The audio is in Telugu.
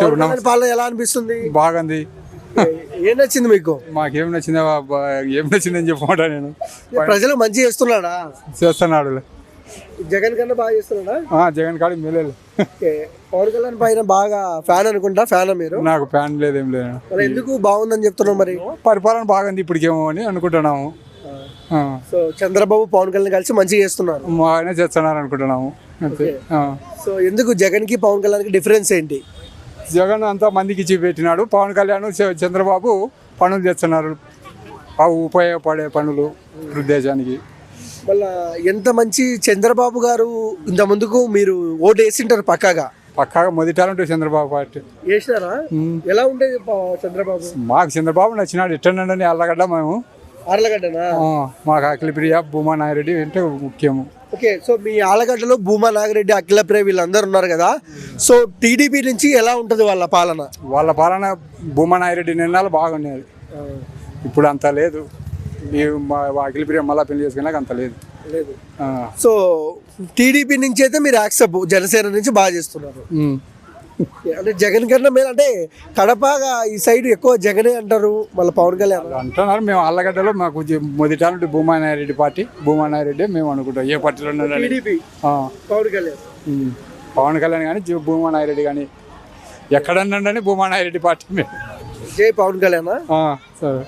పవన్ కళ్యాణ్ పాలన ఎలా అనిపిస్తుంది? బాగుంది. ఏం నచ్చింది మీకు? మాకేం నచ్చిందా? ఏం నచ్చిందని చెప్పమంటా నేను. ప్రజలు మంచి చేస్తున్నాడా? చేస్తున్నాడు. జగన్ కన్నా బాగా చేస్తున్నాడా? జగన్ కాడికి మేలేదు. పవన్ కళ్యాణ్ పైన బాగా ఫ్యాన్ అనుకుంటా. ఫ్యాన్ మీరు? నాకు ఫ్యాన్ లేదు, ఏం లేదు. మరి ఎందుకు బాగుందని చెప్తున్నాం? మరి పరిపాలన బాగుంది ఇప్పటికేమో అని అనుకుంటున్నాము. సో చంద్రబాబు పవన్ కళ్యాణ్ కలిసి మంచిగా చేస్తున్నారు. బాగానే చేస్తున్నారు అనుకుంటున్నాము. అంతే. సో ఎందుకు జగన్ కి పవన్ కళ్యాణ్ కి డిఫరెన్స్ ఏంటి? జగన్ అంతా మందికి ఇచ్చి పెట్టినాడు. పవన్ కళ్యాణ్ చంద్రబాబు పనులు చేస్తున్నారు, ఉపయోగపడే పనులు దేశానికి. మళ్ళా ఎంత మంచి చంద్రబాబు గారు ఇంత ముందుకు మీరు ఓటు వేసింటారు పక్కాగా మొదటి చంద్రబాబు పార్టీ వేసినారా? ఎలా ఉండేది చంద్రబాబు? మాకు చంద్రబాబు నచ్చినాడు. ఇట్టండి అల్లగడ్డ మేము ఆర్లగడ్డనా? మాకు అఖిలప్రియ, భూమా నాగిరెడ్డి అంటే ముఖ్యము. ఓకే. సో మీ ఆలగడ్డలో భూమా నాగిరెడ్డి, అఖిలప్రియ వీళ్ళందరూ ఉన్నారు కదా. సో టీడీపీ నుంచి ఎలా ఉంటుంది వాళ్ళ పాలన? వాళ్ళ పాలన భూమా నాగిరెడ్డి నిర్ణయాలు బాగున్నాయి. ఇప్పుడు అంత లేదు. అఖిలప్రియ మళ్ళా పెళ్లి చేసుకున్నాక అంత లేదు. సో టీడీపీ నుంచి అయితే మీరు యాక్సెప్ట్, జనసేన నుంచి బాగా చేస్తున్నారు. అంటే జగన్ కన్నా మేలు అంటే కడపగా ఈ సైడ్ ఎక్కువ జగనే అంటారు, మళ్ళీ పవన్ కళ్యాణ్ అంటున్నారు. మేము అల్లగడ్డలో మాకు మొదటి భూమా నాగిరెడ్డి పార్టీ, భూమా నాగిరెడ్డి మేము అనుకుంటాం. ఏ పార్టీలో పవన్ కళ్యాణ్ కానీ భూమా నాగిరెడ్డి కానీ ఎక్కడన్నా భూమా నాగిరెడ్డి పార్టీ మేము. జై పవన్ కళ్యాణ్. సరే.